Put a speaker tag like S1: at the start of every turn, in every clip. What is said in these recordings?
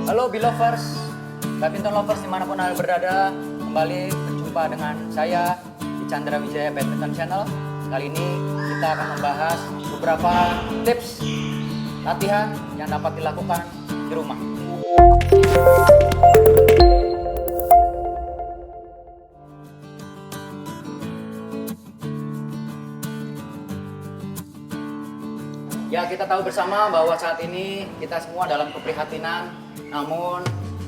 S1: Halo Belovers, badminton lovers dimanapun Anda berada, kembali berjumpa dengan saya di Chandra Wijaya Badminton Channel. Kali ini kita akan membahas beberapa tips latihan yang dapat dilakukan di rumah. Ya, kita tahu bersama bahwa saat ini kita semua dalam keprihatinan, namun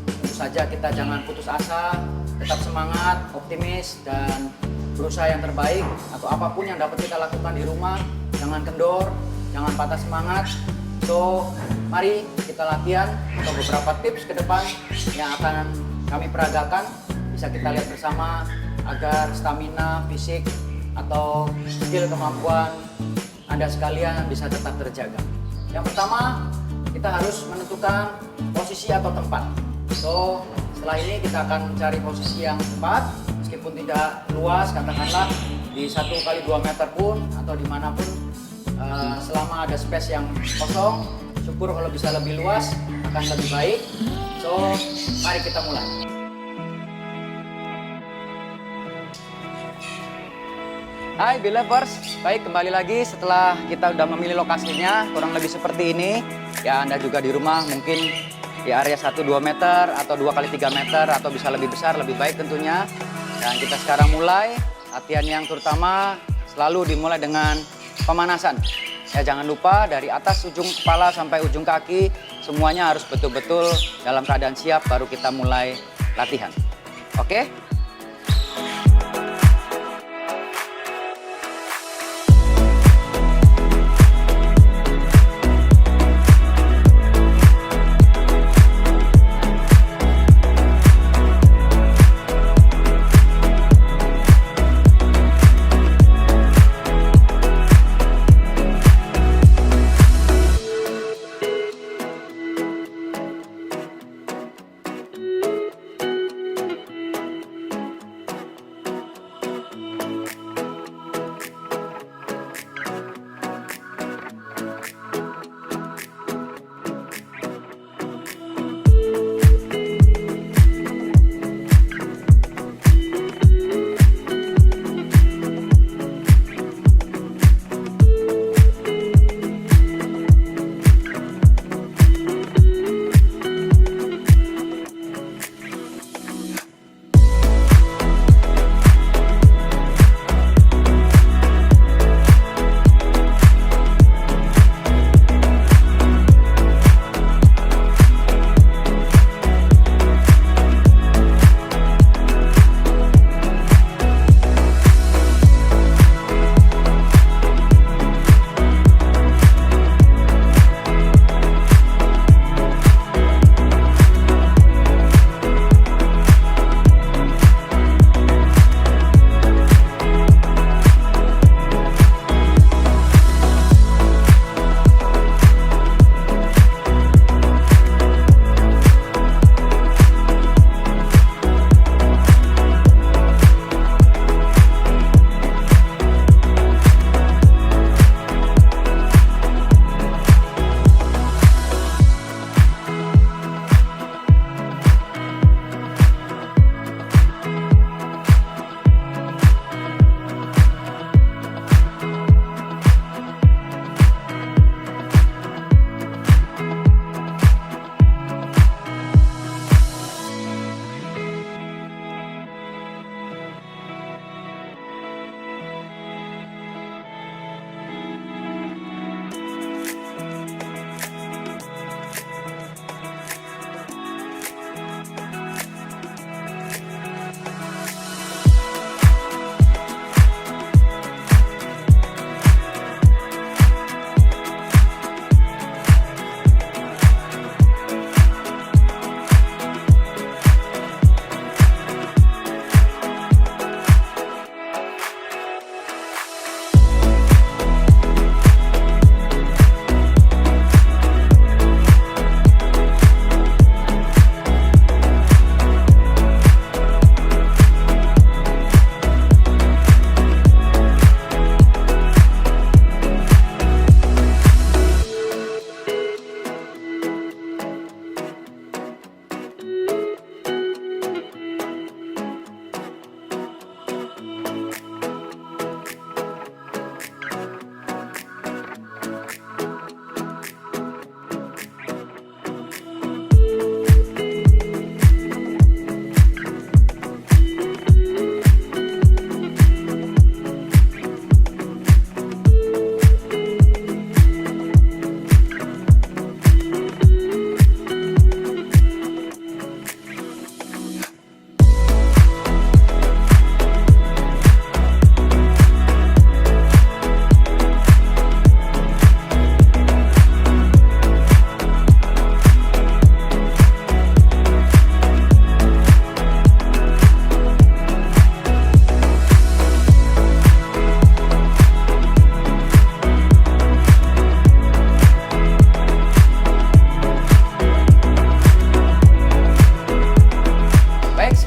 S1: tentu saja kita jangan putus asa, tetap semangat, optimis, dan berusaha yang terbaik atau apapun yang dapat kita lakukan di rumah. Jangan kendor, jangan patah semangat. So, mari kita latihan atau beberapa tips ke depan yang akan kami peragakan bisa kita lihat bersama agar stamina, fisik, atau skill kemampuan Anda sekalian bisa tetap terjaga. Yang pertama, kita harus menentukan posisi atau tempat. So, setelah ini kita akan mencari posisi yang tepat, meskipun tidak luas, katakanlah di 1x2 meter pun atau dimanapun, selama ada space yang kosong, syukur kalau bisa lebih luas akan lebih baik. So, mari kita mulai. Hai Belovers, baik, kembali lagi setelah kita udah memilih lokasinya kurang lebih seperti ini. Ya, Anda juga di rumah mungkin di area 1-2 meter atau 2x3 meter atau bisa lebih besar, lebih baik tentunya. Dan kita sekarang mulai latihan yang terutama selalu dimulai dengan pemanasan. Ya, jangan lupa dari atas ujung kepala sampai ujung kaki semuanya harus betul-betul dalam keadaan siap baru kita mulai latihan. Oke?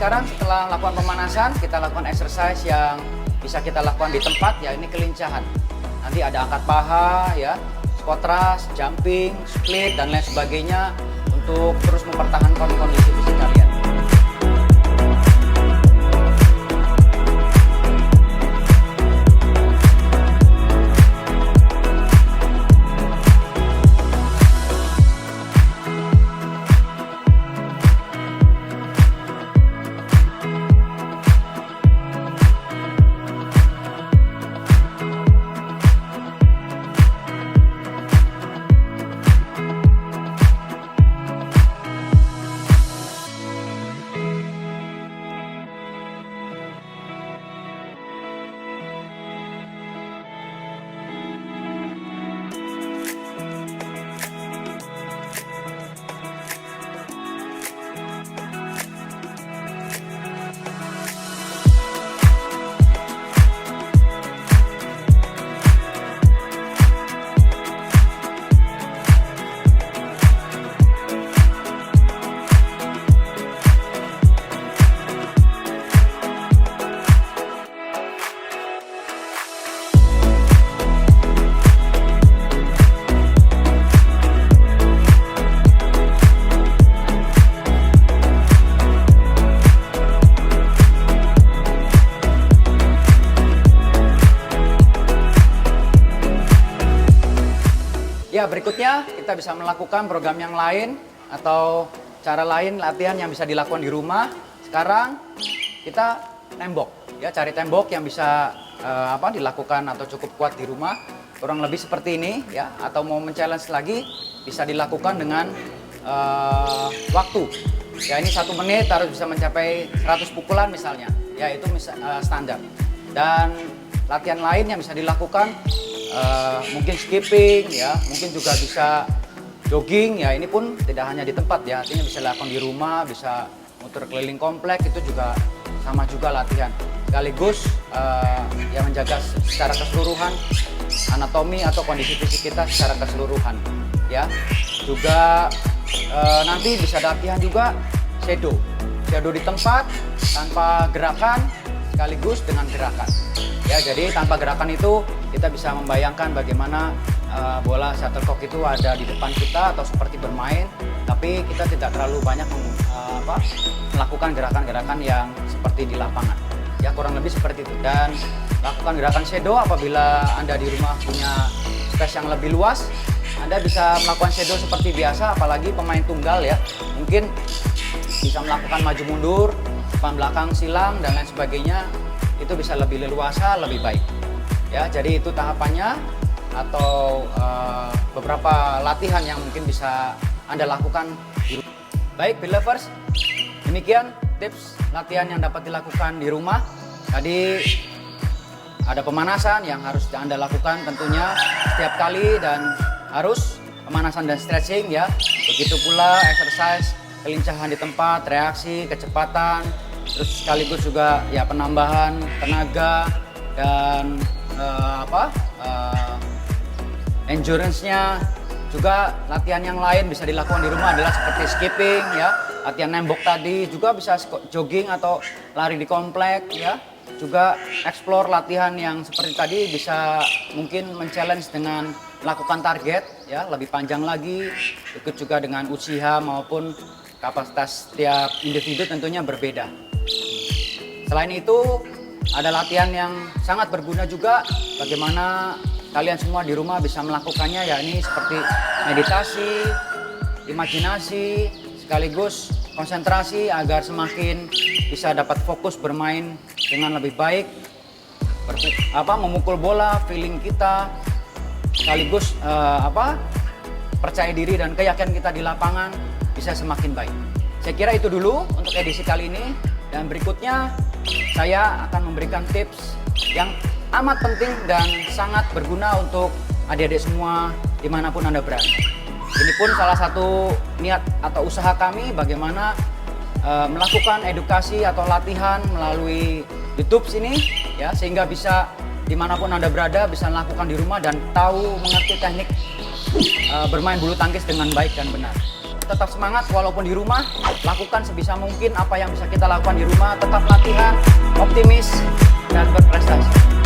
S1: sekarang setelah lakukan pemanasan, kita lakukan exercise yang bisa kita lakukan di tempat, ya ini kelincahan. Nanti ada angkat paha, ya, squat thrust, jumping, split, dan lain sebagainya untuk terus mempertahankan kondisi fisik kalian. Ya, berikutnya kita bisa melakukan program yang lain atau cara lain latihan yang bisa dilakukan di rumah. Sekarang kita tembok, ya, cari tembok yang bisa dilakukan atau cukup kuat di rumah. Kurang lebih seperti ini, ya. Atau mau men-challenge lagi bisa dilakukan dengan waktu. Ya, ini 1 menit harus bisa mencapai 100 pukulan misalnya. Ya, itu standar. Dan latihan lain yang bisa dilakukan mungkin skipping, ya, mungkin juga bisa jogging, ya, ini pun tidak hanya di tempat, ya, artinya bisa dilakukan di rumah, bisa muter keliling komplek, itu juga sama juga latihan. Sekaligus yang menjaga secara keseluruhan anatomi atau kondisi fisik kita secara keseluruhan, ya. Juga nanti bisa latihan juga shadow di tempat tanpa gerakan sekaligus dengan gerakan. Ya, jadi tanpa gerakan itu kita bisa membayangkan bagaimana bola shuttlecock itu ada di depan kita atau seperti bermain, tapi kita tidak terlalu banyak melakukan gerakan-gerakan yang seperti di lapangan. Ya, kurang lebih seperti itu. Dan lakukan gerakan shadow apabila Anda di rumah punya space yang lebih luas, Anda bisa melakukan shadow seperti biasa, apalagi pemain tunggal, ya. Mungkin bisa melakukan maju mundur, depan belakang silang dan lain sebagainya. Itu bisa lebih leluasa, lebih baik. Ya, jadi itu tahapannya atau beberapa latihan yang mungkin bisa Anda lakukan. Baik, Belovers, demikian tips latihan yang dapat dilakukan di rumah. Tadi ada pemanasan yang harus Anda lakukan tentunya setiap kali dan harus pemanasan dan stretching, ya. Begitu pula exercise kelincahan di tempat, reaksi, kecepatan, terus sekaligus juga ya penambahan tenaga dan endurance-nya. Juga latihan yang lain bisa dilakukan di rumah adalah seperti skipping, ya, latihan nembok tadi, juga bisa jogging atau lari di komplek, ya. Juga explore latihan yang seperti tadi bisa mungkin men-challenge dengan melakukan target, ya, lebih panjang lagi, ikut juga dengan usia maupun kapasitas setiap individu tentunya berbeda. Selain itu, ada latihan yang sangat berguna juga bagaimana kalian semua di rumah bisa melakukannya, ya, ini seperti meditasi, imajinasi, sekaligus konsentrasi agar semakin bisa dapat fokus bermain dengan lebih baik, memukul bola, feeling kita, sekaligus percaya diri dan keyakinan kita di lapangan bisa semakin baik. Saya kira itu dulu untuk edisi kali ini, dan berikutnya saya akan memberikan tips yang amat penting dan sangat berguna untuk adik-adik semua dimanapun Anda berada. Ini pun salah satu niat atau usaha kami bagaimana melakukan edukasi atau latihan melalui YouTube sini, ya, sehingga bisa dimanapun Anda berada bisa melakukan di rumah dan tahu mengerti teknik bermain bulu tangkis dengan baik dan benar. tetap semangat walaupun di rumah. Lakukan sebisa mungkin apa yang bisa kita lakukan di rumah. Tetap latihan, optimis, dan berprestasi.